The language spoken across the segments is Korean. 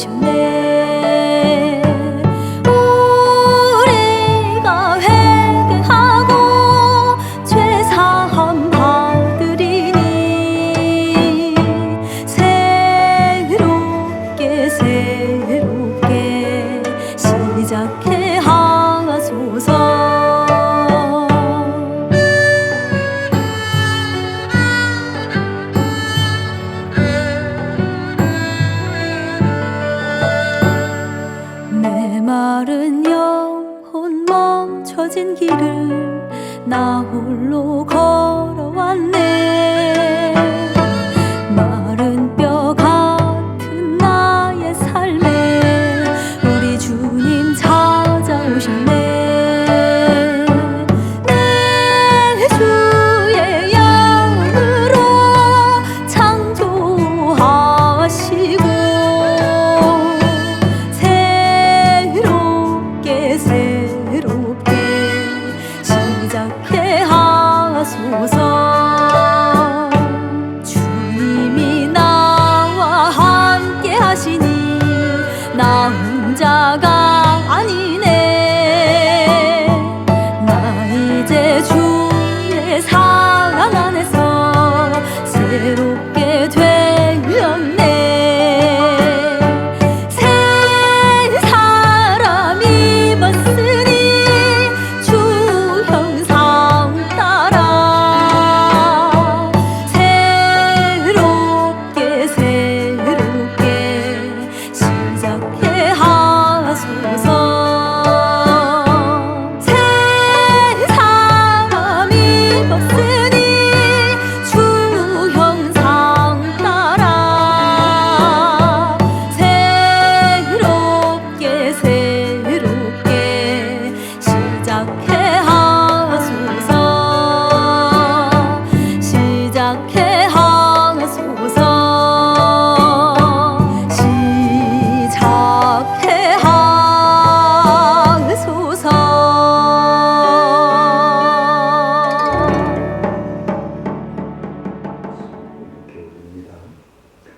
찾아오셨네. 우리가 회개하고 죄사함 받으리니 새롭게 시작해 하소서. 메마른 영혼 멈춰진 길을 나 홀로 걸어왔네. 마른 뼈 같은 나의 삶에 우리 주님 찾아오셨네. 내 주의 영으로 창조하시고 새롭게 시작해 하소서. 주님이 나와 함께 하시니 나 혼자가 아니네. 나 이제 주의 사랑 안에서 새롭게 되었네.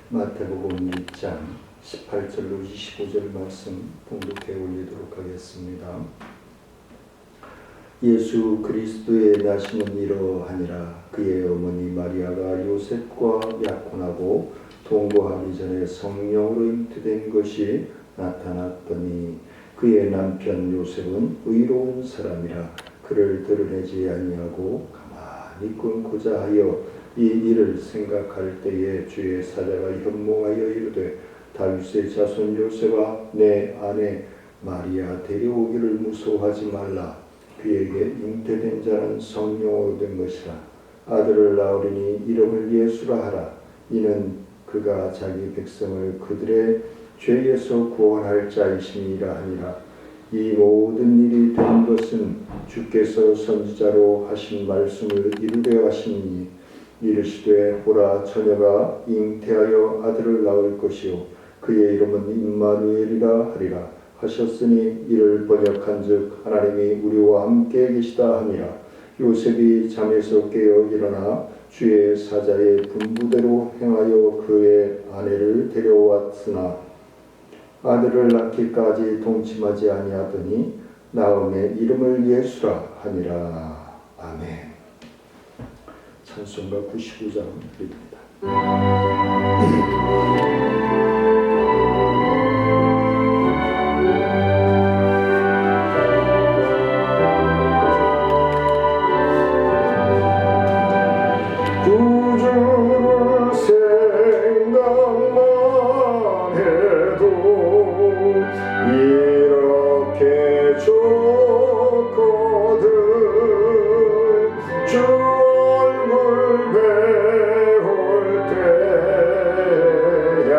마태복음 1장 18절로 25절 말씀 봉독해 올리도록 하겠습니다. 예수 그리스도의 나심은 이러하니라. 그의 어머니 마리아가 요셉과 약혼하고 동거하기 전에 성령으로 잉태된 것이 나타났더니 그의 남편 요셉은 의로운 사람이라 그를 드러내지 아니하고 가만히 끊고자 하여 이 일을 생각할 때에 주의 사자가 현몽하여 이르되 다윗의 자손 요셉아 내 아내 마리아 데려오기를 무서워하지 말라. 그에게 잉태된 자는 성령으로 된 것이라. 아들을 낳으리니 이름을 예수라 하라. 이는 그가 자기 백성을 그들의 죄에서 구원할 자이심이라 하니라. 이 모든 일이 된 것은 주께서 선지자로 하신 말씀을 이루려 하시니 이르시되 보라 처녀가 잉태하여 아들을 낳을 것이요 그의 이름은 임마누엘이라 하리라 하셨으니 이를 번역한즉 하나님이 우리와 함께 계시다 하니라. 요셉이 잠에서 깨어 일어나 주의 사자의 분부대로 행하여 그의 아내를 데려왔으나 아들을 낳기까지 동침하지 아니하더니 나음의 이름을 예수라 하니라. 아멘. 찬송가 99장 드립니다. 구주를 생각만 해도 이렇게 좋거든. 주 배울 때야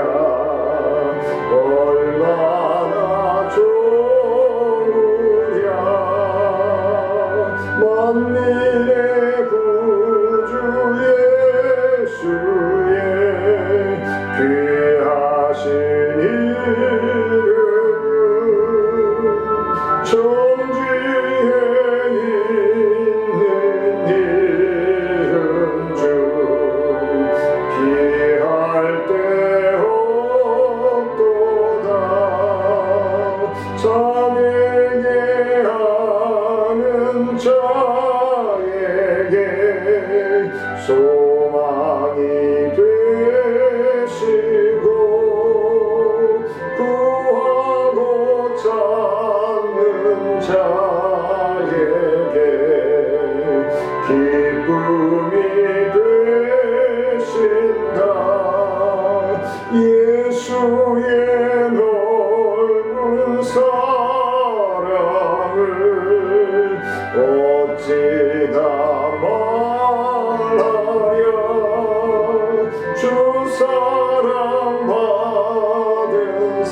얼마나 좋으랴. 만민의 구주 예수의 귀하신 이름을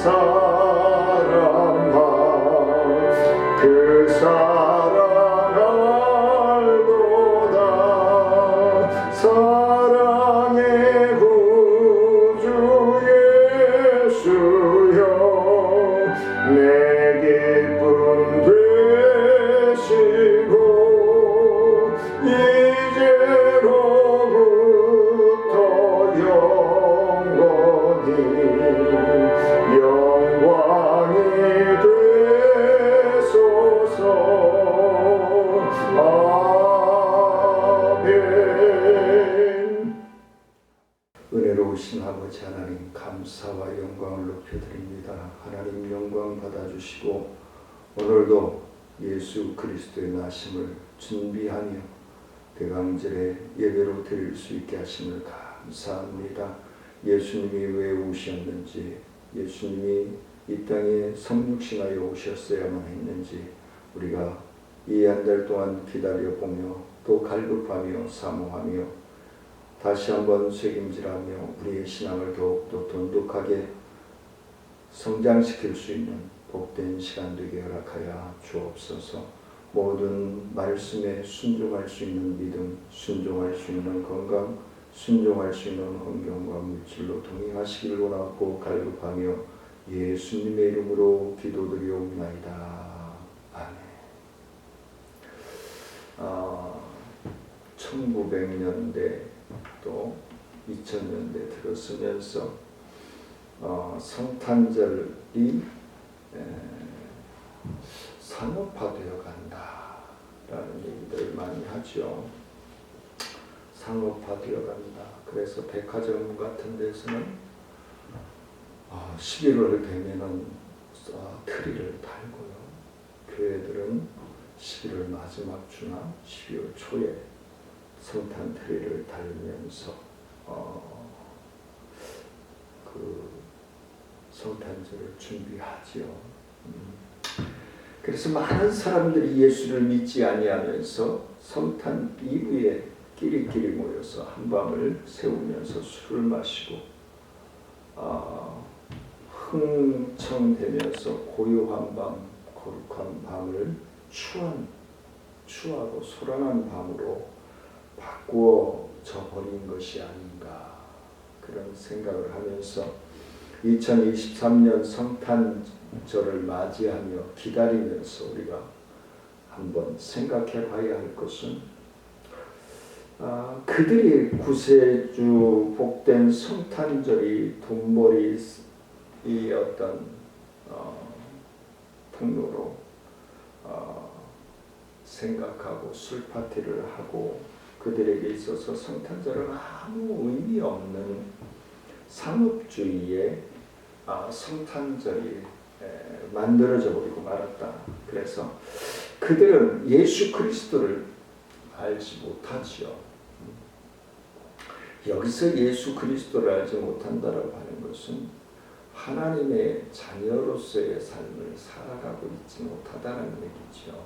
사랑아 그 사랑 알고다 사랑의 구주 예수여 내 기쁨 되시고 이제로부터 영원히 영광이 되소서. 아멘. 은혜로우신 아버지 하나님 감사와 영광을 높여드립니다. 하나님 영광 받아주시고 오늘도 예수 그리스도의 나심을 준비하며 대강절에 예배로 드릴 수 있게 하심을 감사합니다. 예수님이 왜 오셨는지, 예수님이 이 땅에 성육신하여 오셨어야만 했는지 우리가 이 한 달 동안 기다려보며 또 갈급하며 사모하며 다시 한번 책임질하며 우리의 신앙을 더욱더 돈독하게 성장시킬 수 있는 복된 시간 되게 허락하여 주옵소서. 모든 말씀에 순종할 수 있는 믿음, 순종할 수 있는 건강, 순종할 수 있는 환경과 물질로 동행하시기를 원하고 갈급하며 예수님의 이름으로 기도드리옵나이다. 아멘. 1900년대 또 2000년대 들어서면서 성탄절이 상업화되어 간다라는 얘기들 많이 하죠. 상업화되어 간다. 그래서 백화점 같은 데서는 11월 되면은 트리를 달고요. 교회들은 11월 마지막 주나 12월 초에 성탄 트리를 달면서 그 성탄절을 준비하지요. 그래서 많은 사람들이 예수를 믿지 아니하면서 성탄 이후에 끼리끼리 모여서 한밤을 새우면서 술을 마시고 흥청대면서 고요한 밤, 거룩한 밤을 추하고 소란한 밤으로 바꾸어져 버린 것이 아닌가 그런 생각을 하면서 2023년 성탄절을 맞이하며 기다리면서 우리가 한번 생각해 봐야 할 것은 그들이 구세주 복된 성탄절이 돈벌이 이 어떤 통로로 생각하고 술 파티를 하고 그들에게 있어서 성탄절은 아무 의미 없는 상업주의의 성탄절이 만들어져 버리고 말았다. 그래서 그들은 예수 그리스도를 알지 못하지요. 여기서 예수 그리스도를 알지 못한다라고 하는 것은 하나님의 자녀로서의 삶을 살아가고 있지 못하다는 얘기죠.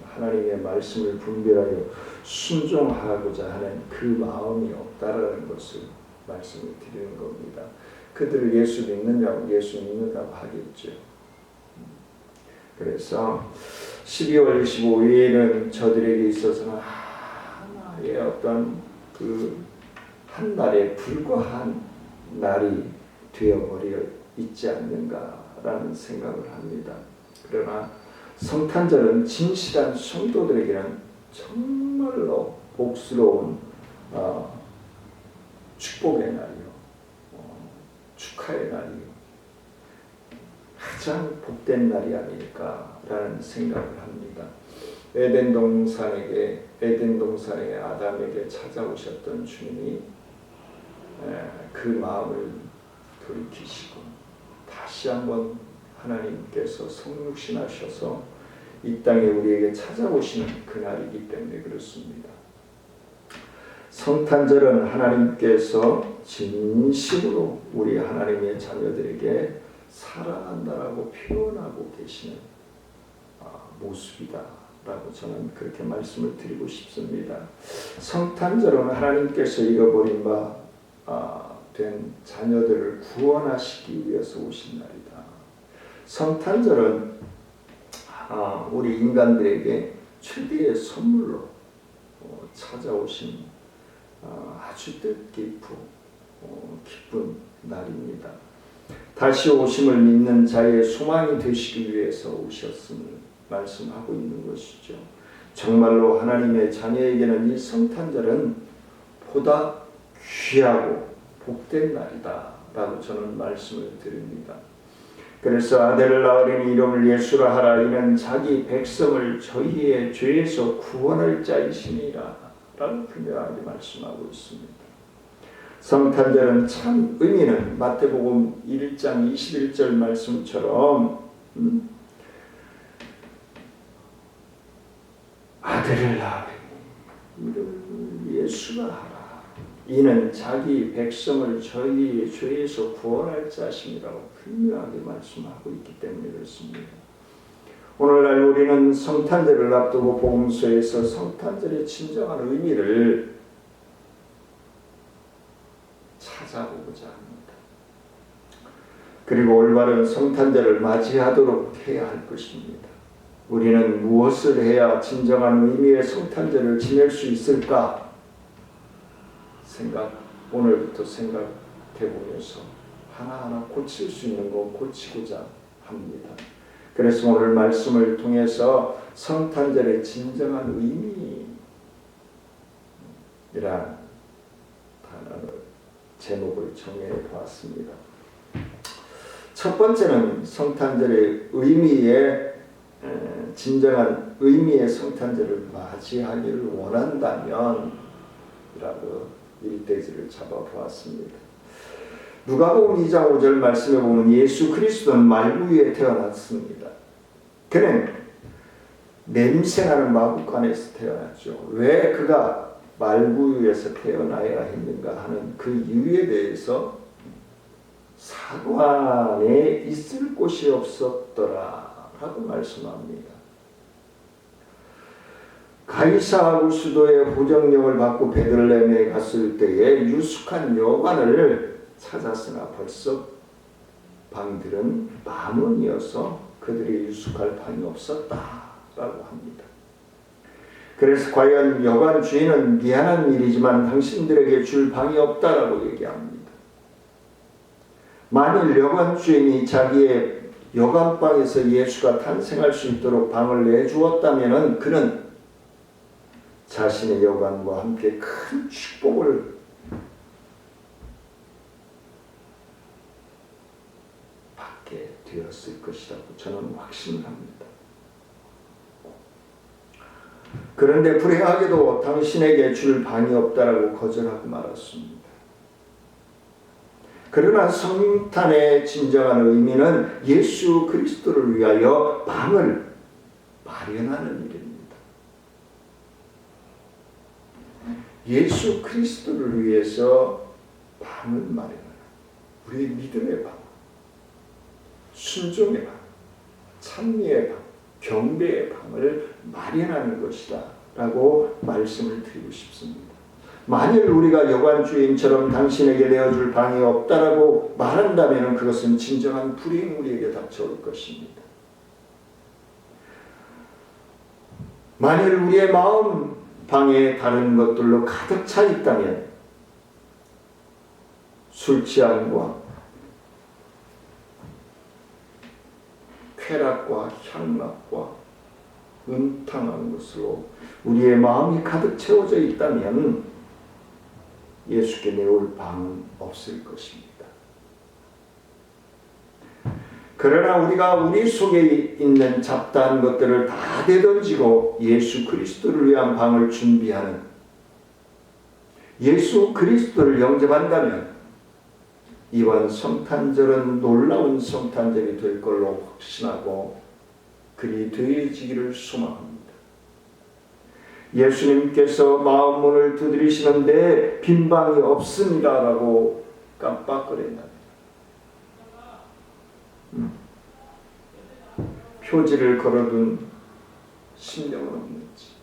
하나님의 말씀을 분별하여 순종하고자 하는 그 마음이 없다라는 것을 말씀을 드리는 겁니다. 그들을 예수 믿느냐고 예수 믿는다고 하겠죠. 그래서 12월 25일은 저들에게 있어서는 하나의 어떤 그 한 날에 불과한 날이 되어버려 있지 않는가라는 생각을 합니다. 그러나 성탄절은 진실한 성도들에게는 정말로 복스러운 축복의 날이요, 축하의 날이요, 가장 복된 날이 아닐까라는 생각을 합니다. 에덴 동산에 아담에게 찾아오셨던 주님이 그 마음을 돌이키시고 다시 한번 하나님께서 성육신하셔서 이 땅에 우리에게 찾아오시는 그날이기 때문에 그렇습니다. 성탄절은 하나님께서 진심으로 우리 하나님의 자녀들에게 사랑한다라고 표현하고 계시는 모습이다라고 저는 그렇게 말씀을 드리고 싶습니다. 성탄절은 하나님께서 잃어버린 바 된 자녀들을 구원하시기 위해서 오신 날이다. 성탄절은 우리 인간들에게 최대의 선물로 찾아오신 아주 뜻깊고 기쁜 날입니다. 다시 오심을 믿는 자의 소망이 되시기 위해서 오셨음을 말씀하고 있는 것이죠. 정말로 하나님의 자녀에게는 이 성탄절은 보다 귀하고 복된 날이다 라고 저는 말씀을 드립니다. 그래서 아들을 낳으리니 이름을 예수라 하라. 이는 자기 백성을 저희의 죄에서 구원할 자이시니라 라고 분명하게 말씀하고 있습니다. 성탄절은 참 의미는 마태복음 1장 21절 말씀처럼 아들을 낳으리니 이름을 예수라 하라. 이는 자기 백성을 저희의 죄에서 구원할 자심이라고 분명하게 말씀하고 있기 때문에 그렇습니다. 오늘날 우리는 성탄절을 앞두고 복음서에서 성탄절의 진정한 의미를 찾아보고자 합니다. 그리고 올바른 성탄절을 맞이하도록 해야 할 것입니다. 우리는 무엇을 해야 진정한 의미의 성탄절을 지낼 수 있을까? 오늘부터 생각해보면서 하나하나 고칠 수 있는 거 고치고자 합니다. 그래서 오늘 말씀을 통해서 성탄절의 진정한 의미란 제목을 정해 보았습니다. 첫 번째는 성탄절의 진정한 의미의 성탄절을 맞이하기를 원한다면 라고 일대지를 잡아보았습니다. 누가복음 2장 5절 말씀에 보면 예수 그리스도는 말구유에 태어났습니다. 그는 냄새나는 마구간에서 태어났죠. 왜 그가 말구유에서 태어나야 했는가 하는 그 이유에 대해서 사관에 있을 곳이 없었더라 라고 말씀합니다. 가이사하고 수도의 호정령을 받고 베들레헴에 갔을 때에 유숙한 여관을 찾았으나 벌써 방들은 만원이어서 그들이 유숙할 방이 없었다라고 합니다. 그래서 과연 여관 주인은 미안한 일이지만 당신들에게 줄 방이 없다라고 얘기합니다. 만일 여관 주인이 자기의 여관방에서 예수가 탄생할 수 있도록 방을 내주었다면 그는 자신의 여관과 함께 큰 축복을 받게 되었을 것이라고 저는 확신합니다. 그런데 불행하게도 당신에게 줄 방이 없다라고 거절하고 말았습니다. 그러나 성탄의 진정한 의미는 예수 그리스도를 위하여 방을 마련하는 일입니다. 예수 그리스도를 위해서 방을 마련하는 우리의 믿음의 방, 순종의 방, 찬미의 방, 경배의 방을 마련하는 것이다 라고 말씀을 드리고 싶습니다. 만일 우리가 여관주인처럼 당신에게 내어줄 방이 없다라고 말한다면 그것은 진정한 불행이 우리에게 닥쳐올 것입니다. 만일 우리의 마음 방에 다른 것들로 가득 차 있다면 술 취함과 쾌락과 향락과 음탕한 것으로 우리의 마음이 가득 채워져 있다면 예수께 내올 방은 없을 것입니다. 그러나 우리가 우리 속에 있는 잡다한 것들을 다 내던지고 예수 그리스도를 위한 방을 준비하는 예수 그리스도를 영접한다면 이번 성탄절은 놀라운 성탄절이 될 걸로 확신하고 그리 되어지기를 소망합니다. 예수님께서 마음문을 두드리시는데 빈 방이 없습니다라고 깜빡거린다. 표지를 걸어둔 심령은 없는지.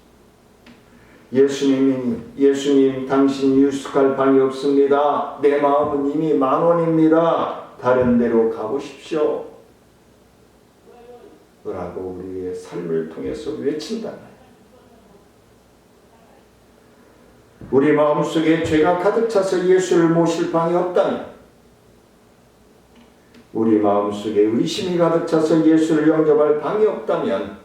예수님 당신 유숙할 방이 없습니다. 내 마음은 이미 만원입니다. 다른 데로 가보십시오. 라고 우리의 삶을 통해서 외친다면, 우리 마음속에 죄가 가득 차서 예수를 모실 방이 없다면, 우리 마음속에 의심이 가득 차서 예수를 영접할 방이 없다면,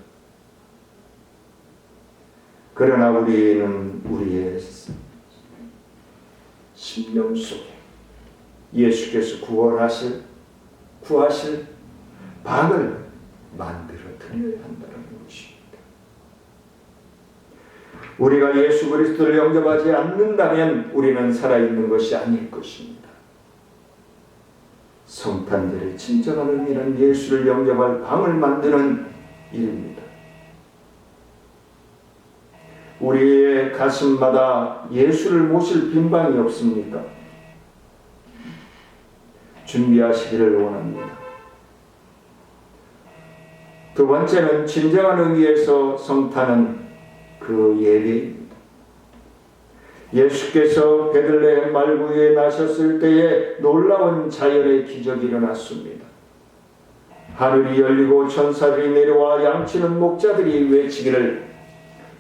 그러나 우리는 우리의 심령 속에 예수께서 구하실 방을 만들어 드려야 한다는 것입니다. 우리가 예수 그리스도를 영접하지 않는다면 우리는 살아있는 것이 아닐 것입니다. 성탄절의 진정한 의미는 예수를 영접할 방을 만드는 일입니다. 우리의 가슴마다 예수를 모실 빈방이 없습니까? 준비하시기를 원합니다. 두 번째는 진정한 의미에서 성탄은 그 예배입니다. 예수께서 베들레헴 말구유에 나셨을 때에 놀라운 자연의 기적이 일어났습니다. 하늘이 열리고 천사들이 내려와 양치는 목자들이 외치기를,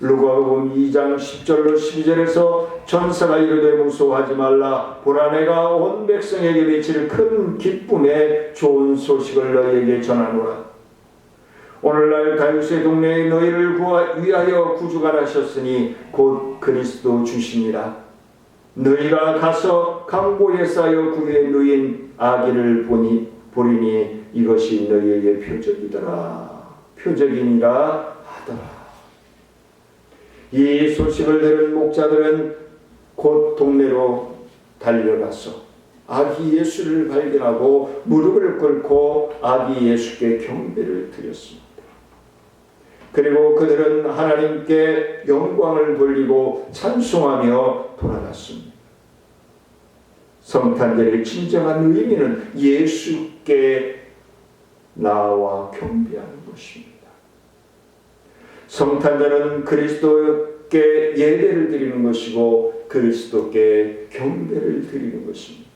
루가복음 2장 10절로 12절에서 천사가 이르되 무서워하지 말라, 보라 내가 온 백성에게 미칠 큰 기쁨의 좋은 소식을 너희에게 전하노라. 오늘날 다윗의 동네에 너희를 위하여 구주가 나셨으니 곧 그리스도 주시니라. 너희가 가서 강보에 쌓여 구유에 누인 아기를 보리니 이것이 너희에게 표적이니라 하더라. 이 소식을 들은 목자들은 곧 동네로 달려가서 아기 예수를 발견하고 무릎을 꿇고 아기 예수께 경배를 드렸습니다. 그리고 그들은 하나님께 영광을 돌리고 찬송하며 돌아갔습니다. 성탄절의 진정한 의미는 예수께 나와 경배하는 것입니다. 성탄절은 그리스도께 예배를 드리는 것이고 그리스도께 경배를 드리는 것입니다.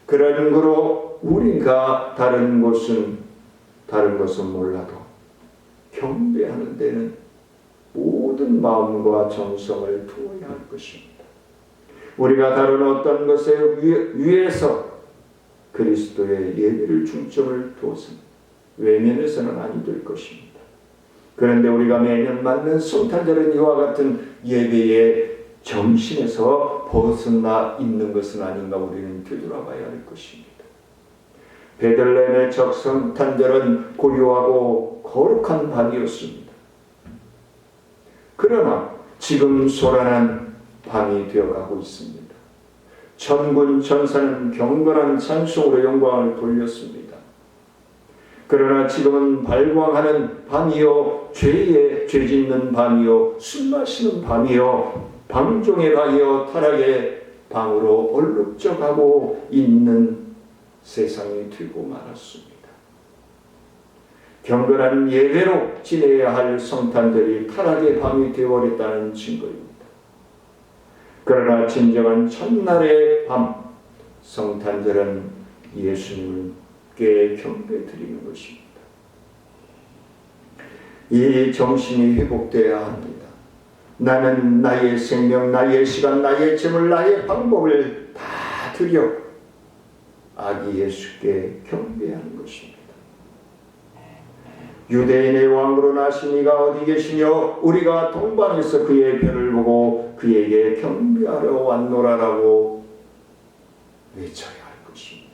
그런 거로 우리가 다른 것은 몰라도 경배하는 데는 모든 마음과 정성을 두어야 할 것입니다. 우리가 다른 어떤 것에 위해서 그리스도의 예배를 중점을 두어서는 외면해서는 아니 될 것입니다. 그런데 우리가 매년 맞는 성탄절은 이와 같은 예배의 정신에서 벗어나 있는 것은 아닌가 우리는 되돌아봐야 할 것입니다. 베들레헴의 첫 성탄절은 고요하고 거룩한 밤이었습니다. 그러나 지금 소란한 밤이 되어가고 있습니다. 천군 천사는 경건한 찬송으로 영광을 돌렸습니다. 그러나 지금은 발광하는 밤이요, 죄 짓는 밤이요, 술 마시는 밤이요, 방종의 밤이요, 타락의 방으로 얼룩져가고 있는 세상이 되고 말았습니다. 경건한 예배로 지내야 할 성탄절이 타락의 밤이 되어버렸다는 증거입니다. 그러나 진정한 첫날의 밤, 성탄절은 예수님께 경배드리는 것입니다. 이 정신이 회복되어야 합니다. 나는 나의 생명, 나의 시간, 나의 재물, 나의 방법을 다 드려 아기 예수께 경배하는 것입니다. 유대인의 왕으로 나신 이가 어디 계시며 우리가 동방에서 그의 별을 보고 그에게 경배하러 왔노라라고 외쳐야 할 것입니다.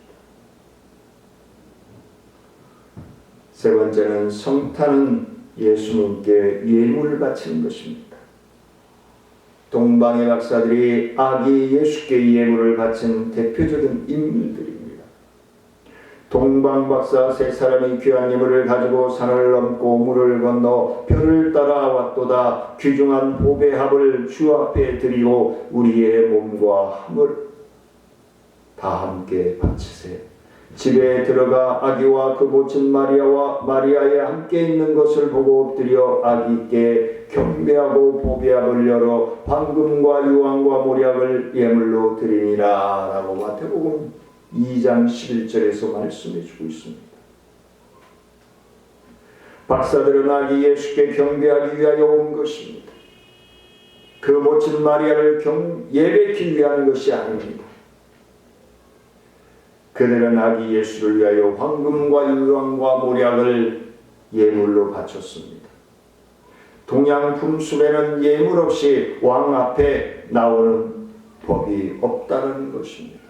세 번째는 성탄은 예수님께 예물을 바치는 것입니다. 동방의 박사들이 아기 예수께 예물을 바친 대표적인 인물들입니다. 동방박사 세 사람이 귀한 예물을 가지고 산을 넘고 물을 건너 별을 따라 왔도다. 귀중한 보배합을 주 앞에 드리고 우리의 몸과 함을 다 함께 바치세. 집에 들어가 아기와 그 모친 마리아에 함께 있는 것을 보고 엎드려 아기께 경배하고 보배합을 열어 황금과 유황과 모략을 예물로 드리니라 라고 마태복음 2장 11절에서 말씀해 주고 있습니다. 박사들은 아기 예수께 경배하기 위하여 온 것입니다. 그 모친 마리아를 예배하기 위한 것이 아닙니다. 그들은 아기 예수를 위하여 황금과 유황과 모략을 예물로 바쳤습니다. 동양 품숲에는 예물 없이 왕 앞에 나오는 법이 없다는 것입니다.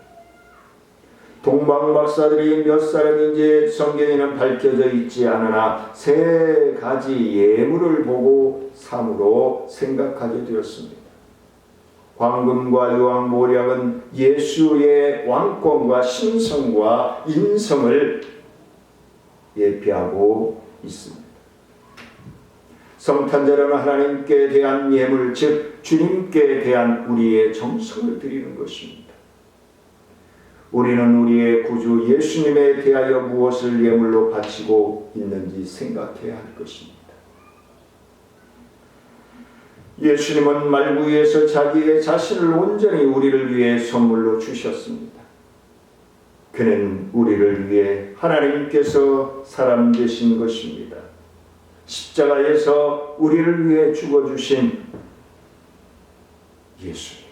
동방 박사들이 몇 사람인지 성경에는 밝혀져 있지 않으나 세 가지 예물을 보고 참으로 생각하게 되었습니다. 황금과 유황 모략은 예수의 왕권과 신성과 인성을 예표하고 있습니다. 성탄절은 하나님께 대한 예물, 즉 주님께 대한 우리의 정성을 드리는 것입니다. 우리는 우리의 구주 예수님에 대하여 무엇을 예물로 바치고 있는지 생각해야 할 것입니다. 예수님은 말구에서 자기의 자신을 온전히 우리를 위해 선물로 주셨습니다. 그는 우리를 위해 하나님께서 사람 되신 것입니다. 십자가에서 우리를 위해 죽어주신 예수님.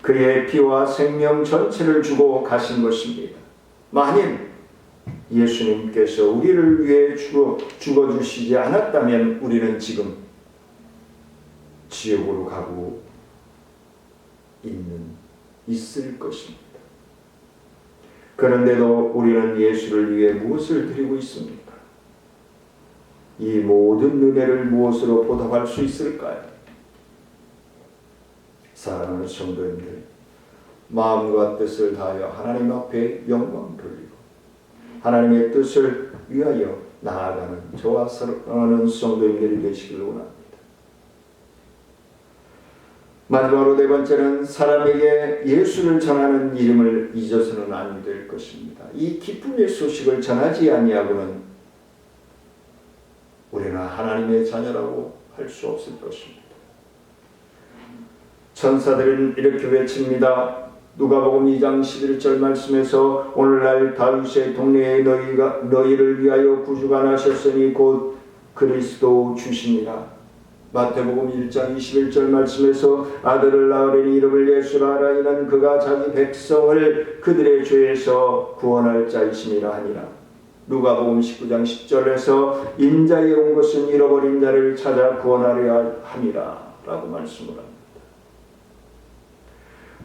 그의 피와 생명 전체를 주고 가신 것입니다. 만일 예수님께서 우리를 위해 죽어주시지 않았다면 우리는 지금 지옥으로 가고 있을 것입니다. 그런데도 우리는 예수를 위해 무엇을 드리고 있습니까? 이 모든 은혜를 무엇으로 보답할 수 있을까요? 사랑하는 성도님들, 마음과 뜻을 다하여 하나님 앞에 영광 돌리고 하나님의 뜻을 위하여 나아가는 저와 사랑하는 성도님들이 되시기를 원합니다. 마지막으로 네 번째는 사람에게 예수를 전하는 이름을 잊어서는 아니 될 것입니다. 이 기쁨의 소식을 전하지 아니하고는 우리는 하나님의 자녀라고 할 수 없을 것입니다. 천사들은 이렇게 외칩니다. 누가복음 2장 11절 말씀에서 오늘날 다윗의 동네에 너희를 위하여 구주가 나셨으니 곧 그리스도 주시니라. 마태복음 1장 21절 말씀에서 아들을 낳으리니 이름을 예수라 하라. 이는 그가 자기 백성을 그들의 죄에서 구원할 자이심이라 하니라. 누가복음 19장 10절에서 인자에 온 것은 잃어버린 자를 찾아 구원하려 함이라 라고 말씀을 합니다.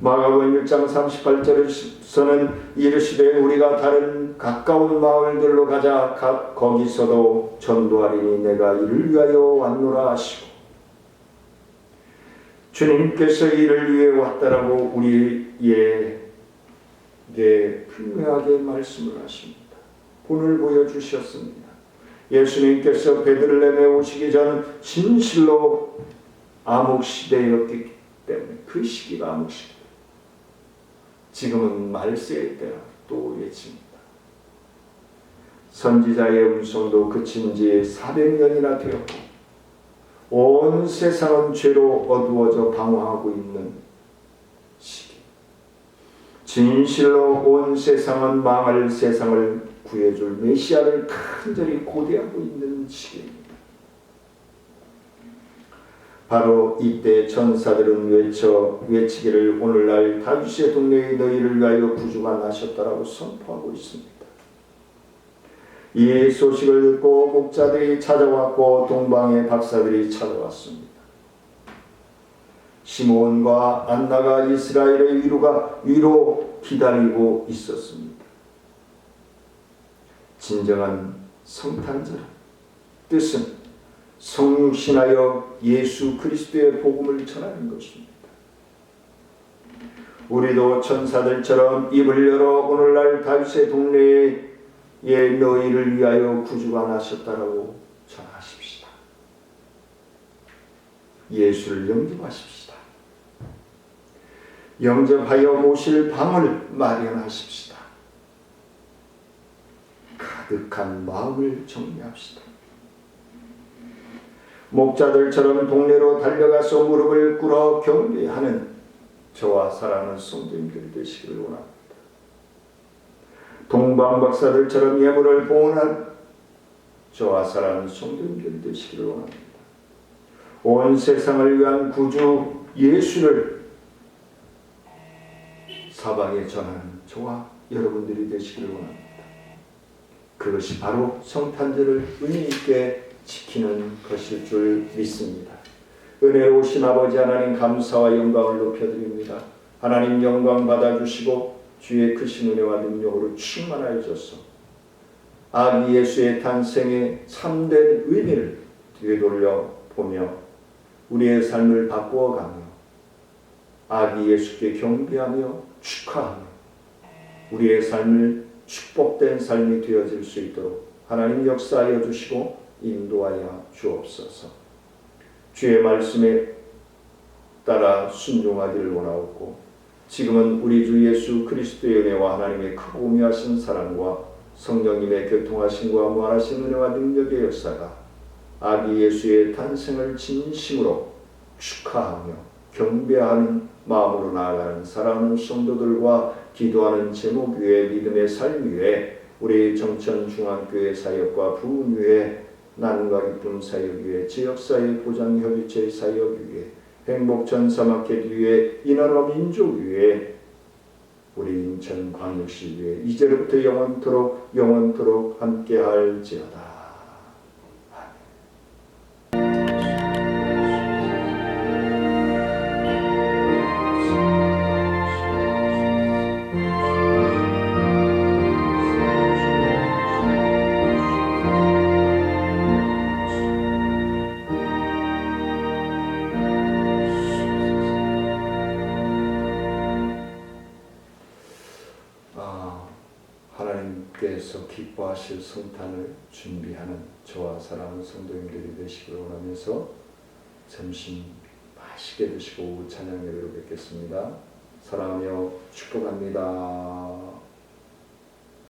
마가복음 1장 38절에서는 이르시되 우리가 다른 가까운 마을들로 가자. 거기서도 전도하리니 내가 이를 위하여 왔노라 하시고, 주님께서 이를 위해 왔다라고 우리에게 분명하게 말씀을 하십니다. 본을 보여주셨습니다. 예수님께서 베들레헴에 오시기 전 진실로 암흑시대였기 때문에 그 시기가 암흑시대, 지금은 말세의 때라 또 외칩니다. 선지자의 음성도 그친 지 400년이나 되었고 온 세상은 죄로 어두워져 방황하고 있는 시기, 진실로 온 세상은 망할 세상을 구해줄 메시아를 간절히 고대하고 있는 시기입니다. 바로 이때 천사들은 외치기를 오늘날 다윗의 동네에 너희를 위하여 구주가 나셨다라고 선포하고 있습니다. 이 소식을 듣고 목자들이 찾아왔고 동방의 박사들이 찾아왔습니다. 시몬과 안나가 이스라엘의 위로 기다리고 있었습니다. 진정한 성탄절 뜻은 성육신하여 예수 그리스도의 복음을 전하는 것입니다. 우리도 천사들처럼 입을 열어 오늘날 다윗의 동네에 너희를 위하여 구주가 나셨다라고 전하십시다. 예수를 영접하십시다. 영접하여 모실 방을 마련하십시다. 가득한 마음을 정리합시다. 목자들처럼 동네로 달려가서 무릎을 꿇어 경배하는 저와 사랑하는 성도님들 되시기를 원합니다. 동방 박사들처럼 예물을 봉헌한 저와 사랑하는 성도님들이 되시기를 원합니다. 온 세상을 위한 구주 예수를 사방에 전하는 저와 여러분들이 되시기를 원합니다. 그것이 바로 성탄절을 의미 있게 지키는 것일 줄 믿습니다. 은혜로우신 아버지 하나님, 감사와 영광을 높여드립니다. 하나님, 영광 받아주시고 주의 크신 은혜와 능력으로 충만하여 주소서. 아기 예수의 탄생의 참된 의미를 되돌려 보며 우리의 삶을 바꾸어가며 아기 예수께 경배하며 축하하며 우리의 삶을 축복된 삶이 되어질 수 있도록 하나님 역사하여 주시고 인도하여 주옵소서. 주의 말씀에 따라 순종하기를 원하옵고 지금은 우리 주 예수 그리스도의 은혜와 하나님의 크고 우미하신 사랑과 성령님의 교통하심과 무한하신 은혜와 능력의 역사가 아기 예수의 탄생을 진심으로 축하하며 경배하는 마음으로 나아가는 사랑하는 성도들과 기도하는 제목 위에 믿음의 삶 위에 우리 정천중앙교회 사역과 부흥 위에 나눔과 기쁨 사역 위에 지역사회 보장협의체 사역 위에 행복전사마켓 위에 이나라 민족 위에 우리 인천광역시 위에 이제로부터 영원토록 함께할지어다. 하나님께서 기뻐하실 성탄을 준비하는 저와 사랑하는 성도님들이 되시기를 원하면서 점심 맛있게 드시고 찬양 예배로 뵙겠습니다. 사랑하며 축복합니다.